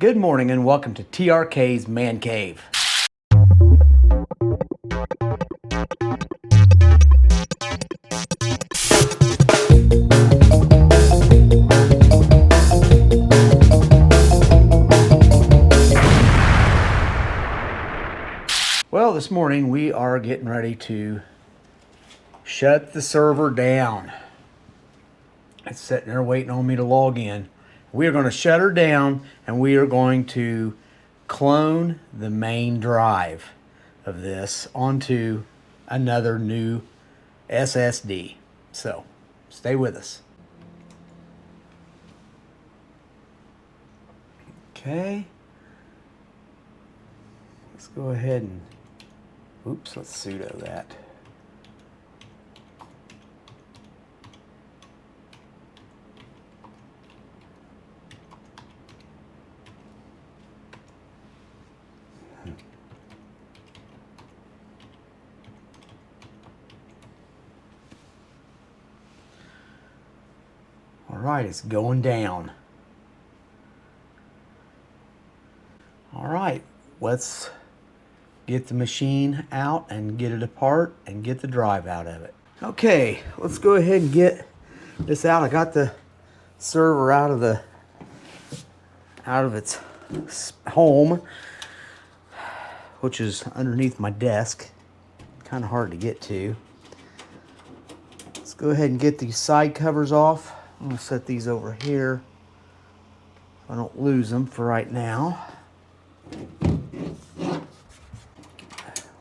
Good morning and welcome to TRK's Man Cave. Well, this morning we are getting ready to shut the server down. It's sitting there waiting on me to log in. We are going to shut her down and we are going to clone the main drive of this onto another new SSD. So stay with us. Okay. Let's go ahead and, let's sudo that. All right, it's going down. All right, let's get the machine out and get it apart and get the drive out of it. Okay, let's go ahead and get this out. I got the server out of its home, which is underneath my desk. Kind of hard to get to. Let's go ahead and get these side covers off. I'm going to set these over here so I don't lose them for right now.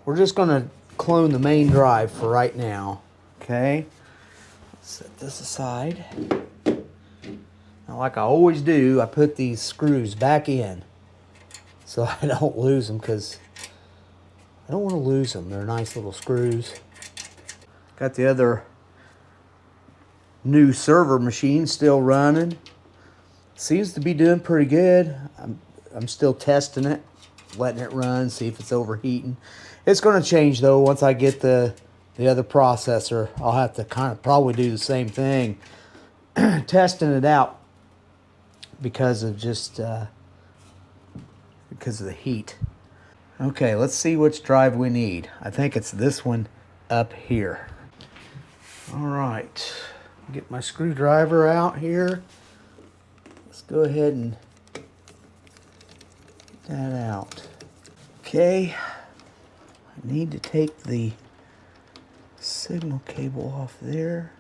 We're just going to clone the main drive for right now. Okay, let's set this aside. Now, like I always do, I put these screws back in so I don't lose them, because I don't want to lose them. They're nice little screws. Got the other new server machine still running. Seems to be doing pretty good. I'm still testing it, letting it run, see if it's overheating. It's going to change though once I get the other processor. I'll have to kind of probably do the same thing, testing it out because of because of the heat. Okay, let's see which drive we need. I think it's this one up here. All right. Get my screwdriver out here. Let's go ahead and get that out. Okay, I need to take the signal cable off there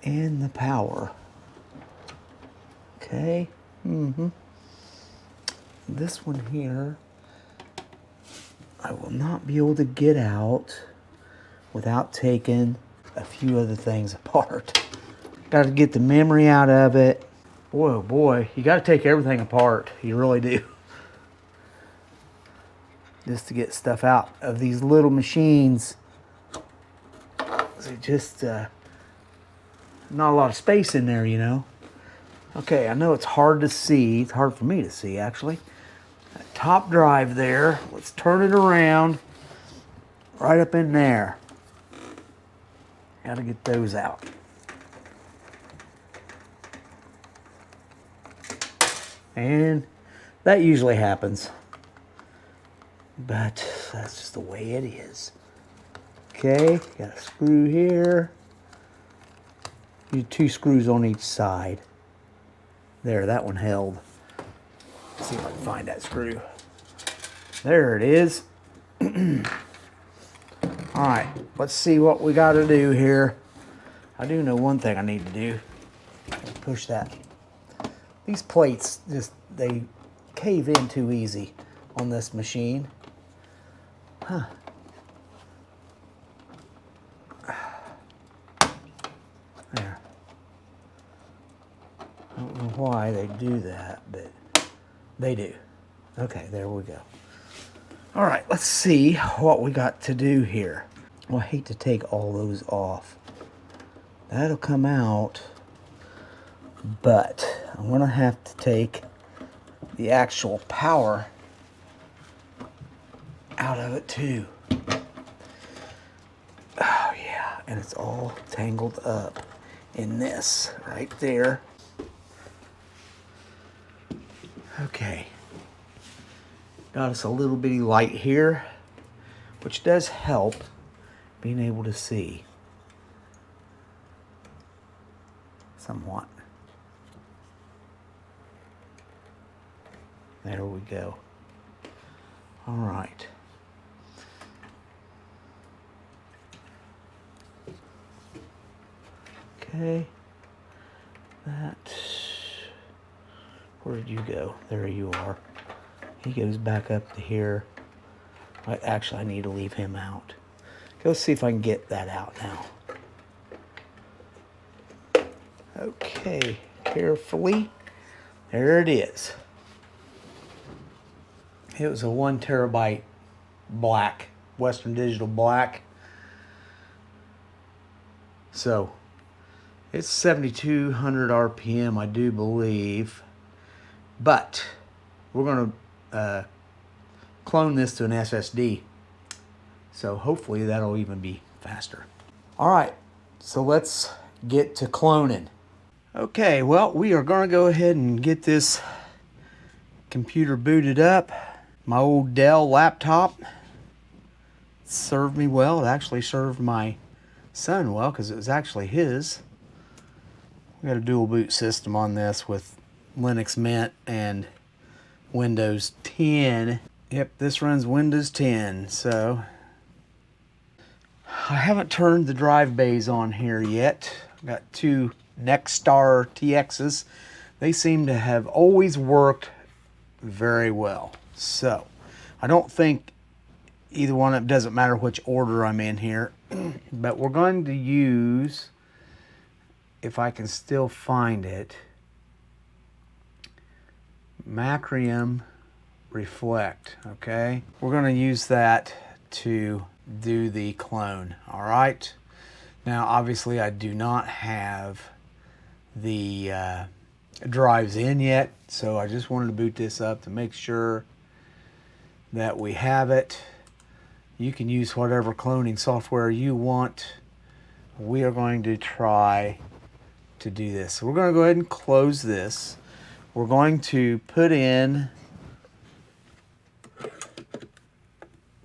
and the power. Okay, this one here, I will not be able to get out without taking a few other things apart. Got to get the memory out of it. Boy, oh boy, you got to take everything apart. You really do. Just to get stuff out of these little machines. They just, not a lot of space in there, you know. Okay, I know it's hard to see. It's hard for me to see, actually. That top drive there. Let's turn it around. Right up in there. Got to get those out. And that usually happens. But that's just the way it is. Okay, got a screw here. Need 2 screws on each side. There, that one held. Let's see if I can find that screw. There it is. All right, let's see what we got to do here. I do know one thing I need to do. Push that. These plates they cave in too easy on this machine. Huh. There. I don't know why they do that, but they do. Okay, there we go. All right, let's see what we got to do here. Well, I hate to take all those off. That'll come out, but I'm gonna have to take the actual power out of it too. Oh yeah, and it's all tangled up in this right there. Okay. Got us a little bitty light here, which does help being able to see somewhat. There we go. All right. Okay. Where did you go? There you are. He goes back up to here. Actually, I need to leave him out. Go see if I can get that out now. Okay, carefully. There it is. It was a 1 terabyte black, Western Digital black. So it's 7,200 RPM, I do believe. But we're going to clone this to an SSD. So hopefully that'll even be faster. All right, so let's get to cloning. Okay, well, we are going to go ahead and get this computer booted up. My old Dell laptop served me well. It actually served my son well because it was actually his. We got a dual boot system on this with Linux Mint and Windows 10. Yep, this runs Windows 10, so I haven't turned the drive bays on here yet. I've got 2 Nexstar TXs. They seem to have always worked very well. So I don't think either one, it doesn't matter which order I'm in here, but we're going to use, if I can still find it, Macrium Reflect. Okay, we're going to use that to do the clone. All right, now obviously I do not have the drives in yet, so I just wanted to boot this up to make sure that we have it. You can use whatever cloning software you want. We are going to try to do this. So we're going to go ahead and close this. We're going to put in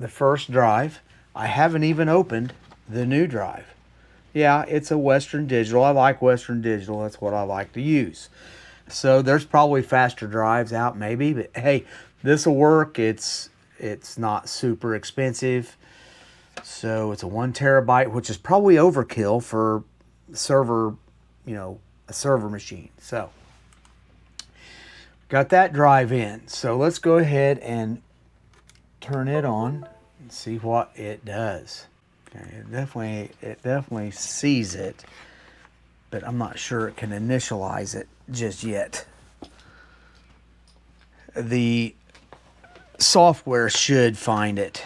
the first drive. I haven't even opened the new drive. Yeah, it's a Western Digital. I like Western Digital. That's what I like to use. So there's probably faster drives out maybe, but hey, this will work. It's not super expensive. So it's a 1 terabyte, which is probably overkill for server, a server machine. So got that drive in. So let's go ahead and turn it on and see what it does. Okay, it definitely sees it, but I'm not sure it can initialize it just yet. The software should find it.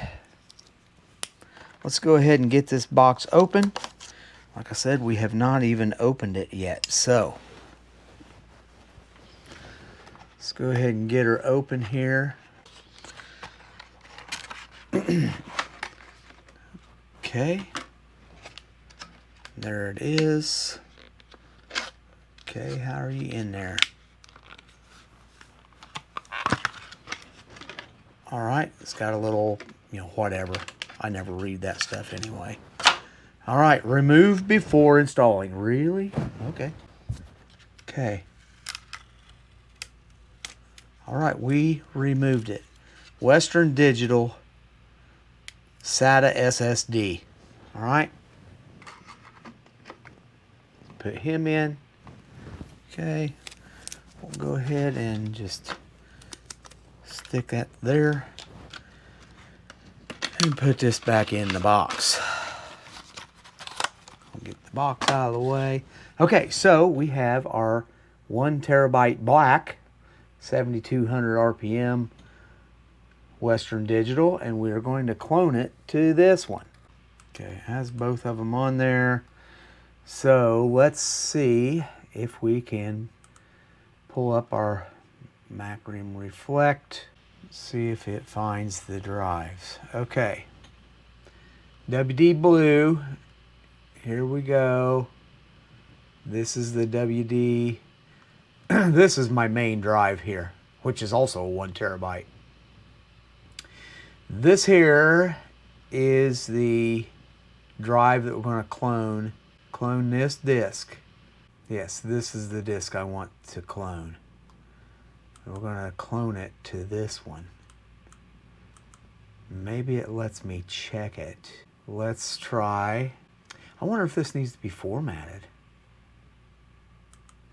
Let's go ahead and get this box open. Like I said, we have not even opened it yet, so let's go ahead and get her open here. Okay, there it is. Okay, how are you in there? All right, it's got a little, whatever. I never read that stuff anyway. All right, remove before installing. Really? Okay. Okay. All right, we removed it. Western Digital SATA SSD. All right. Put him in. Okay. We'll go ahead and just stick that there. And put this back in the box. I'll get the box out of the way. Okay, so we have our 1 terabyte black, 7,200 RPM Western Digital, and we are going to clone it to this one. Okay, it has both of them on there. So let's see if we can pull up our Macrium Reflect. See if it finds the drives. Okay. WD Blue. Here we go. This is the WD. This is my main drive here. which is also a 1 terabyte. This here is the drive that we're going to clone. Clone this disk. Yes, this is the disk I want to clone. We're going to clone it to this one. Maybe it lets me check it. Let's try. I wonder if this needs to be formatted.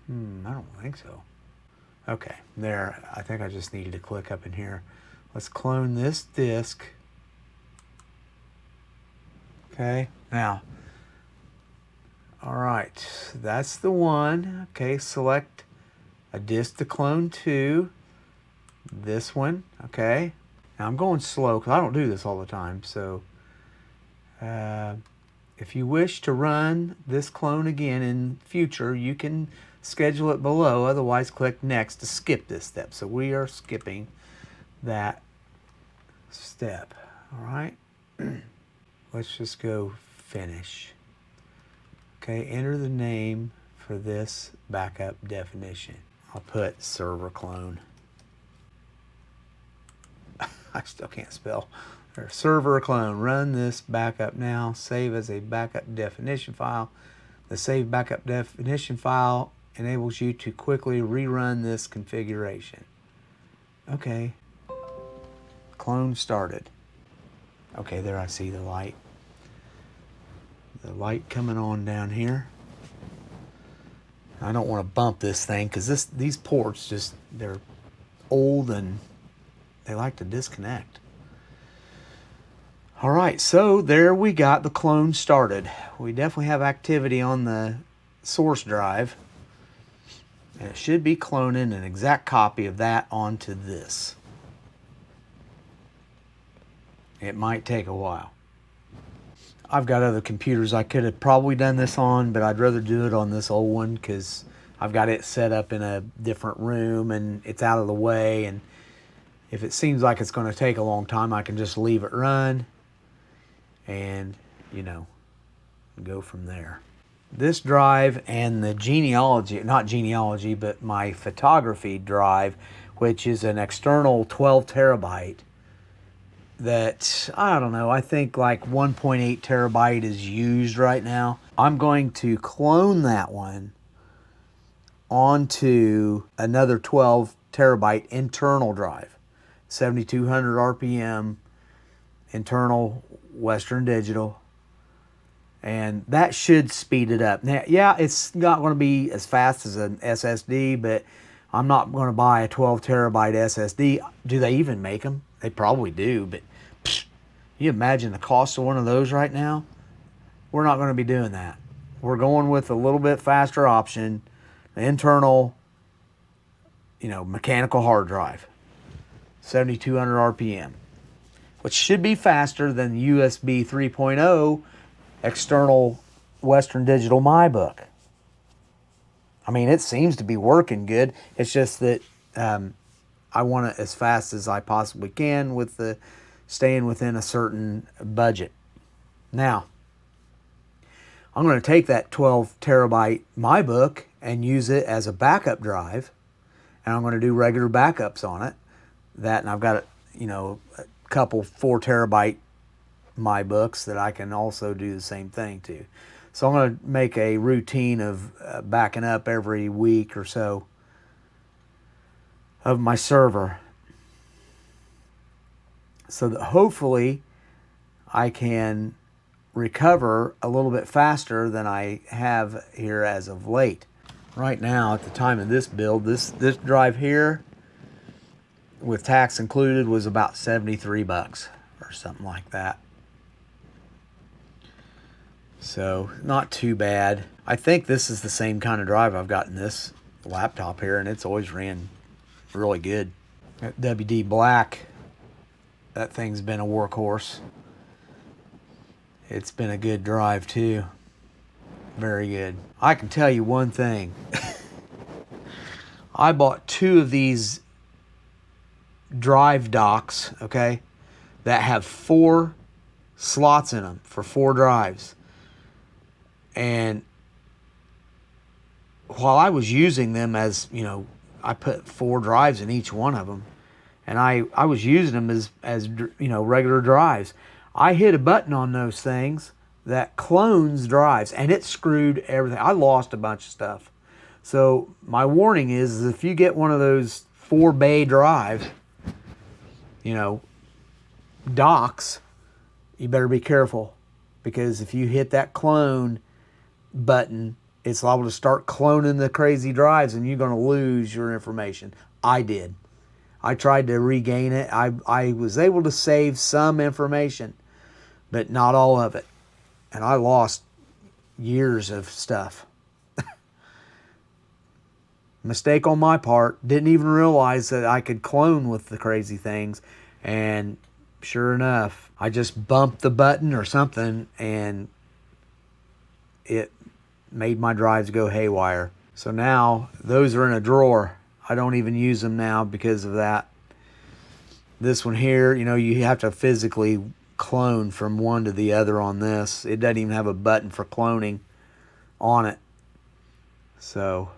I don't think so. Okay, there. I think I just needed to click up in here. Let's clone this disk. Okay, now. All right, that's the one. Okay, select a disk to clone to. This one, okay. Now I'm going slow because I don't do this all the time. So if you wish to run this clone again in future, you can schedule it below. Otherwise, click next to skip this step. So we are skipping that step. All right. Let's just go finish. Okay, enter the name for this backup definition. I'll put server clone. I still can't spell. Server clone. Run this backup now. Save as a backup definition file. The save backup definition file enables you to quickly rerun this configuration. Okay. Clone started. Okay, there I see the light. The light coming on down here. I don't want to bump this thing because these ports just, they're old and they like to disconnect. All right, so there we got the clone started. We definitely have activity on the source drive. And it should be cloning an exact copy of that onto this. It might take a while. I've got other computers I could have probably done this on, but I'd rather do it on this old one because I've got it set up in a different room and it's out of the way. And if it seems like it's going to take a long time, I can just leave it run and, you know, go from there. This drive and the genealogy, not genealogy, but my photography drive, which is an external 12 terabyte, that, I don't know, I think like 1.8 terabyte is used right now. I'm going to clone that one onto another 12 terabyte internal drive, 7200 RPM, internal Western Digital, and that should speed it up. Now, yeah, it's not going to be as fast as an SSD, but I'm not going to buy a 12 terabyte SSD. Do they even make them? They probably do, but you imagine the cost of one of those right now? We're not going to be doing that. We're going with a little bit faster option, the internal, you know, mechanical hard drive, 7200 RPM, which should be faster than USB 3.0 external Western Digital MyBook. I mean, it seems to be working good. It's just that I want it as fast as I possibly can with the staying within a certain budget. Now, I'm going to take that 12 terabyte MyBook and use it as a backup drive, and I'm going to do regular backups on it. And I've got, you know, a couple 4 terabyte MyBooks that I can also do the same thing to. So I'm going to make a routine of backing up every week or so of my server, so that hopefully I can recover a little bit faster than I have here as of late. Right now, at the time of this build, this drive here, with tax included, was about 73 bucks or something like that. So, not too bad. I think this is the same kind of drive I've got in this laptop here, and it's always ran really good. That WD Black, that thing's been a workhorse. It's been a good drive too. Very good. I can tell you one thing. I bought 2 of these drive docks, okay, that have 4 slots in them for 4 drives. And while I was using them as, you know, I put 4 drives in each one of them, and I was using them as you know, regular drives. I hit a button on those things that clones drives, and it screwed everything. I lost a bunch of stuff. So my warning is if you get one of those 4 bay drive, you know, docks, you better be careful, because if you hit that clone button, it's liable to start cloning the crazy drives, and you're going to lose your information. I did. I tried to regain it. I was able to save some information, but not all of it. And I lost years of stuff. Mistake on my part. Didn't even realize that I could clone with the crazy things. And sure enough, I just bumped the button or something, and it made my drives go haywire. So now those are in a drawer. I don't even use them now because of that. This one here, you know, you have to physically clone from one to the other on this. It doesn't even have a button for cloning on it. So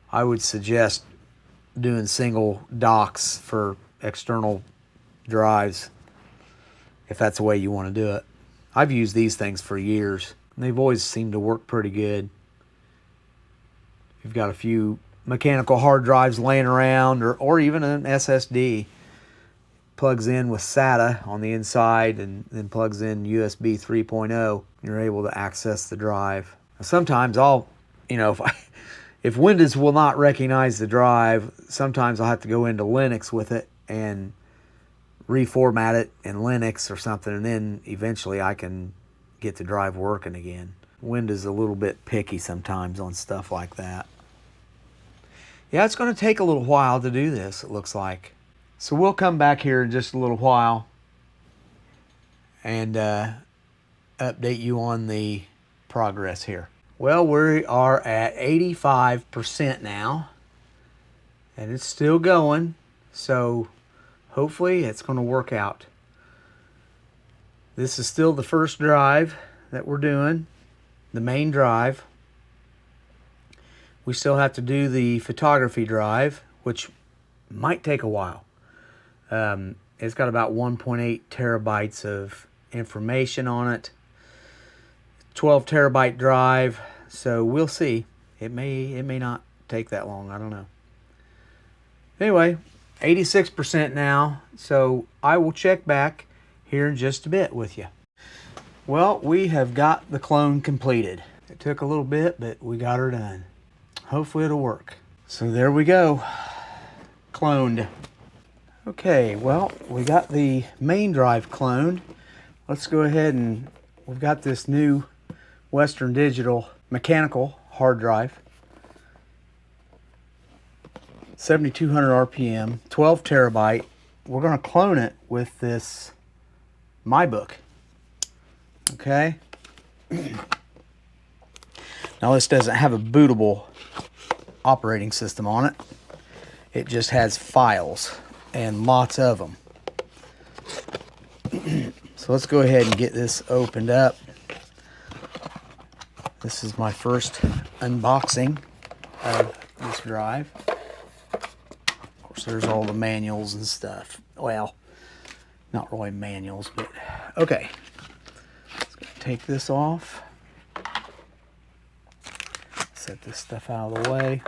I would suggest doing single docks for external drives if that's the way you want to do it. I've used these things for years, and they've always seemed to work pretty good. You've got a few mechanical hard drives laying around, or even an SSD. Plugs in with SATA on the inside and then plugs in USB 3.0. You're able to access the drive. Sometimes I'll, you know, if Windows will not recognize the drive, sometimes I'll have to go into Linux with it and reformat it in Linux or something, and then eventually I can get the drive working again. Windows is a little bit picky sometimes on stuff like that. Yeah, it's going to take a little while to do this, it looks like. So we'll come back here in just a little while and update you on the progress here. Well, we are at 85% now, and it's still going, so hopefully it's going to work out. This is still the first drive that we're doing, the main drive. We still have to do the photography drive, which might take a while. It's got about 1.8 terabytes of information on it. 12 terabyte drive, so we'll see. It may not take that long. I don't know. Anyway, 86% now, so I will check back here in just a bit with you. Well, we have got the clone completed. It took a little bit, but we got her done. Hopefully it'll work. So there we go, cloned. Okay, well, we got the main drive cloned. Let's go ahead and we've got this new Western Digital mechanical hard drive. 7,200 RPM, 12 terabyte. We're going to clone it with this MyBook. Okay. Now this doesn't have a bootable operating system on it. It just has files, and lots of them. So let's go ahead and get this opened up. This is my first unboxing of this drive. Of course, there's all the manuals and stuff. Well, not really manuals, but okay. Let's take this off. Set this stuff out of the way.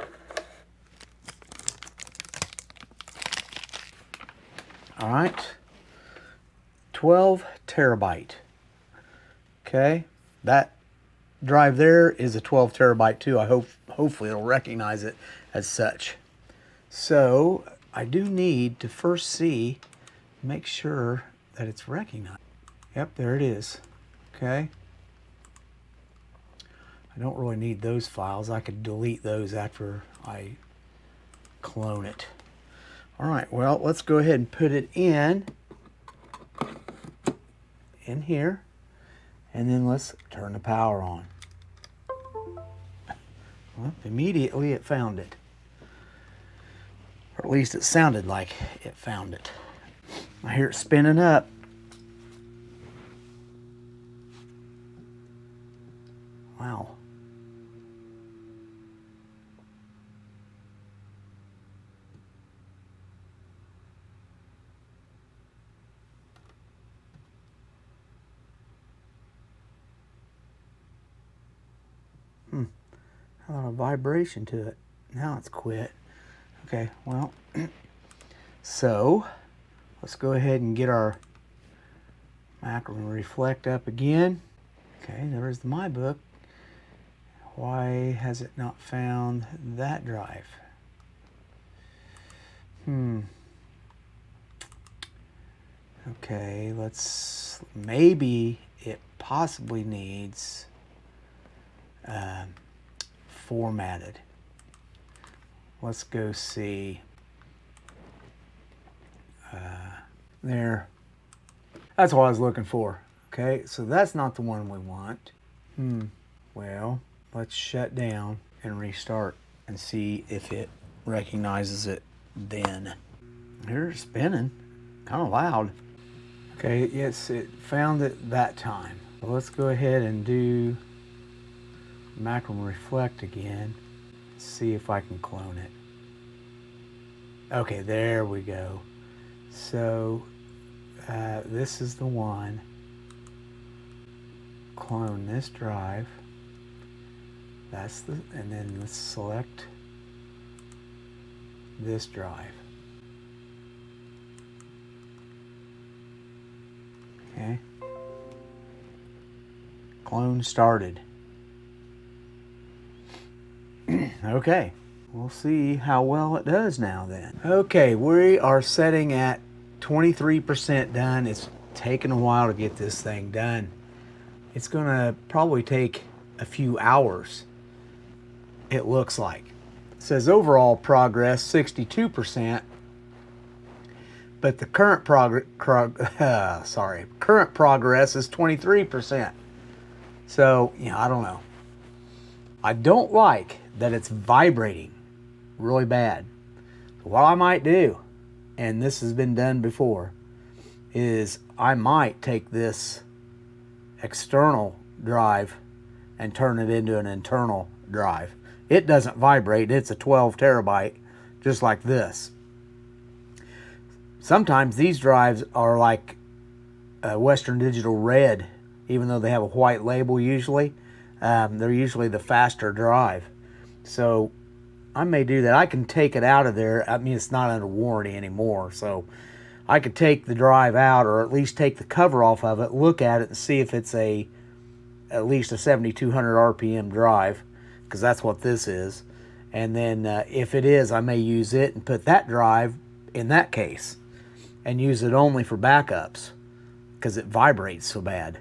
All right, 12 terabyte. Okay, that drive there is a 12 terabyte too. I hopefully it'll recognize it as such. So I do need to first make sure that it's recognized. Yep, there it is. Okay. I don't really need those files. I could delete those after I clone it. All right, well, let's go ahead and put it in here, and then let's turn the power on. Well, immediately it found it. Or at least it sounded like it found it. I hear it spinning up. Wow. A lot of vibration to it. Now it's quit. Okay, well, so let's go ahead and get our macro reflect up again. Okay, there's the My Book. Why has it not found that drive? Okay, maybe it possibly needs formatted. Let's go see. There. That's what I was looking for. Okay, so that's not the one we want. Well, let's shut down and restart and see if it recognizes it then. Here it's spinning, kind of loud. Okay, yes, it found it that time. So let's go ahead and do macro reflect again. See if I can clone it. Okay, there we go. So this is the one. Clone this drive. And then let's select this drive. Okay. Clone started. Okay. We'll see how well it does now then. Okay, we are setting at 23% done. It's taken a while to get this thing done. It's gonna probably take a few hours, it looks like. It says overall progress 62%, but the current current progress is 23%. So, I don't know. I don't like that it's vibrating really bad. What I might do, and this has been done before, is I might take this external drive and turn it into an internal drive. It doesn't vibrate. It's a 12 terabyte, just like this. Sometimes these drives are like Western Digital Red, even though they have a white label usually. They're usually the faster drive. So I may do that. I can take it out of there. I mean, it's not under warranty anymore, so I could take the drive out, or at least take the cover off of it, look at it, and see if it's at least a 7,200 RPM drive, because that's what this is. And then if it is, I may use it and put that drive in that case and use it only for backups, because it vibrates so bad.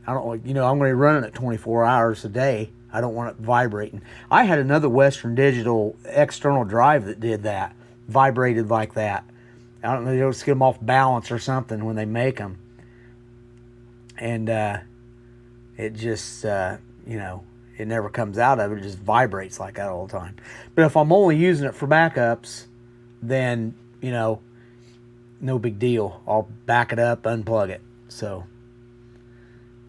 I don't, I'm going to run it at 24 hours a day. I don't want it vibrating. I had another Western Digital external drive that did that, vibrated like that. I don't know, they'll just get them off balance or something when they make them. And it just, it never comes out of it. It just vibrates like that all the time. But if I'm only using it for backups, then, no big deal. I'll back it up, unplug it. So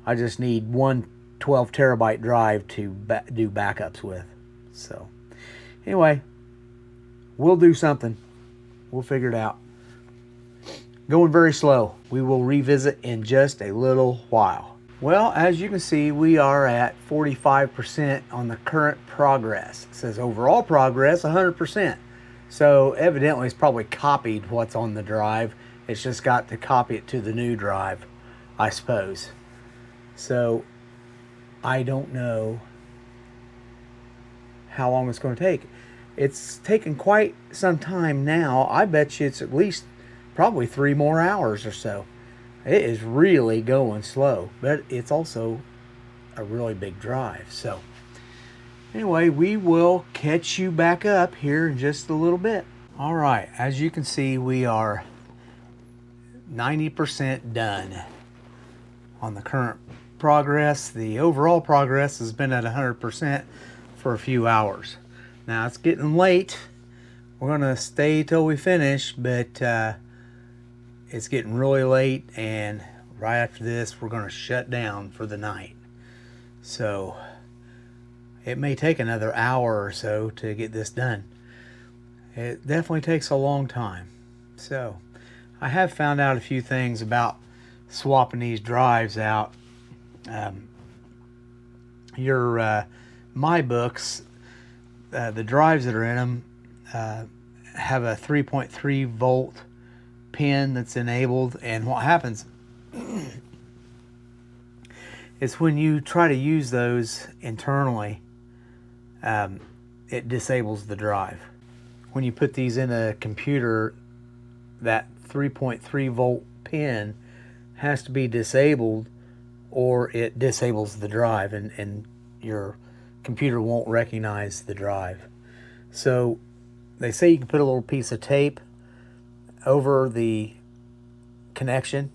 I just need one 12 terabyte drive to do backups with. So anyway, we'll do something. We'll figure it out. Going very slow. We will revisit in just a little while. Well, as you can see, we are at 45% on the current progress. It says overall progress 100%. So evidently it's probably copied what's on the drive. It's just got to copy it to the new drive, I suppose. So I don't know how long it's going to take. It's taken quite some time now. I bet you it's at least probably 3 more hours or so. It is really going slow, but it's also a really big drive. So anyway, we will catch you back up here in just a little bit. All right, as you can see, we are 90% done on the current progress. The overall progress has been at 100% for a few hours. Now it's getting late. We're gonna stay till we finish, but it's getting really late, and right after this we're gonna shut down for the night. So it may take another hour or so to get this done. It definitely takes a long time. So I have found out a few things about swapping these drives out. your My Books, the drives that are in them have a 3.3 volt pin that's enabled, and what happens is when you try to use those internally, it disables the drive. When you put these in a computer, that 3.3 volt pin has to be disabled or it disables the drive, and your computer won't recognize the drive. So they say you can put a little piece of tape over the connection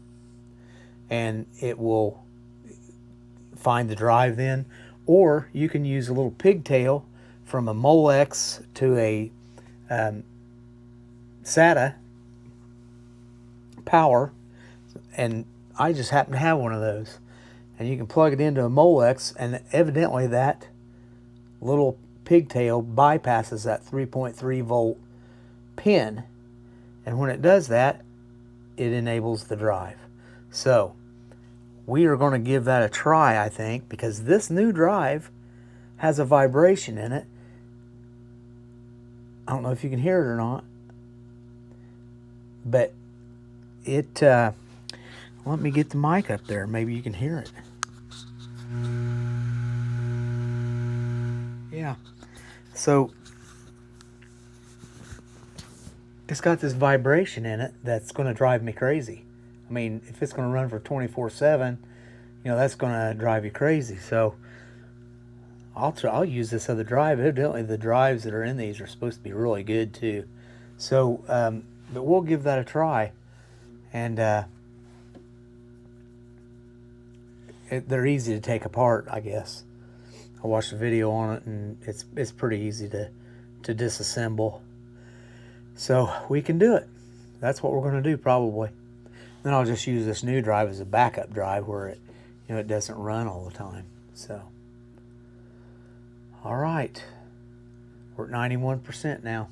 and it will find the drive then, or you can use a little pigtail from a Molex to a SATA power, and I just happen to have one of those, and you can plug it into a Molex, and evidently that little pigtail bypasses that 3.3 volt pin, and when it does that, it enables the drive. So we are going to give that a try, I think, because this new drive has a vibration in it. I don't know if you can hear it or not, but it let me get the mic up there, maybe you can hear it. Yeah, so it's got this vibration in it that's going to drive me crazy. I mean, if it's going to run for 24/7, you know, that's going to drive you crazy. So I'll use this other drive. Evidently the drives that are in these are supposed to be really good too. So but we'll give that a try, and they're easy to take apart, I guess. I watched a video on it, and it's pretty easy to disassemble. So we can do it. That's what we're going to do probably. Then I'll just use this new drive as a backup drive where it, you know, it doesn't run all the time. So, all right, we're at 91% now.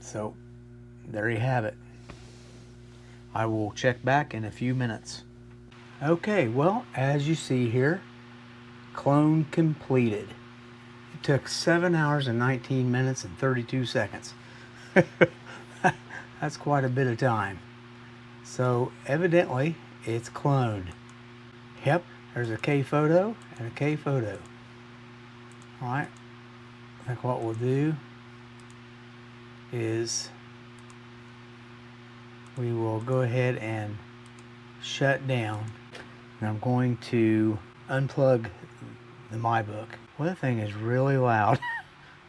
So there you have it. I will check back in a few minutes. Okay, well, as you see here, clone completed. It took 7 hours and 19 minutes and 32 seconds. That's quite a bit of time. So evidently it's cloned. Yep, there's a K photo and a K photo. All right, I think what we'll do is we will go ahead and shut down. And I'm going to unplug the MyBook. Well, that thing is really loud.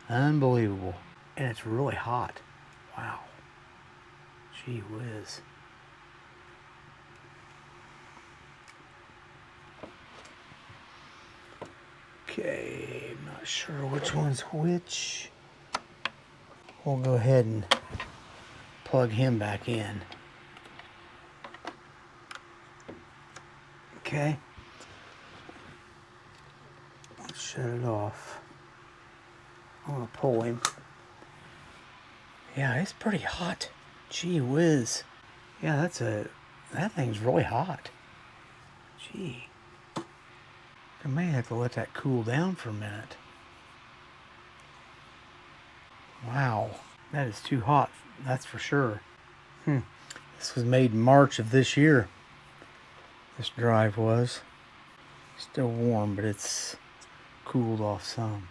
Unbelievable. And it's really hot. Wow. Gee whiz. Okay, I'm not sure which one's which. We'll go ahead and plug him back in. Okay. Let's shut it off. I'm gonna pull him. Yeah, it's pretty hot. Gee whiz. Yeah, that thing's really hot. Gee. I may have to let that cool down for a minute. Wow, that is too hot, that's for sure. This was made in March of this year. This drive was. Still warm, but it's cooled off some.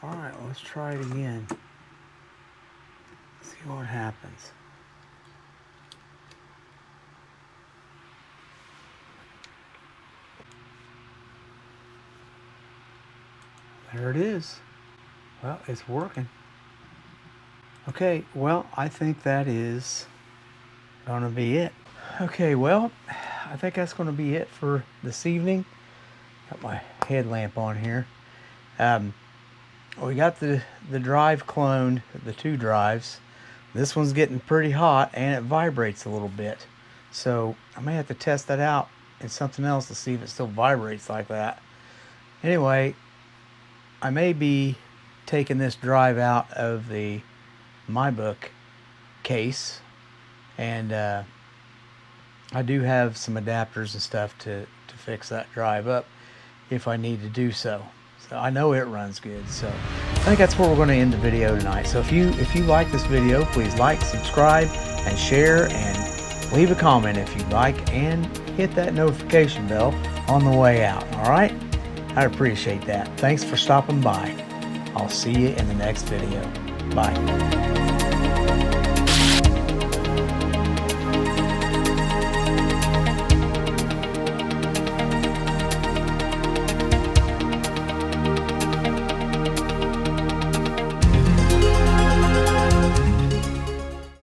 Alright, let's try it again. See what happens. There it is. Well, it's working. Okay, well, I think that is gonna be it. Okay, well, I think that's gonna be it for this evening. Got my headlamp on here. We got the drive cloned, the two drives. This one's getting pretty hot and it vibrates a little bit. So I may have to test that out in something else to see if it still vibrates like that. Anyway, I may be taking this drive out of the MyBook case, and I do have some adapters and stuff to fix that drive up if I need to do so. So I know it runs good. So I think that's where we're going to end the video tonight. So if you like this video, please like, subscribe, and share, and leave a comment if you'd like, and hit that notification bell on the way out. All right? I'd appreciate that. Thanks for stopping by. I'll see you in the next video. Bye.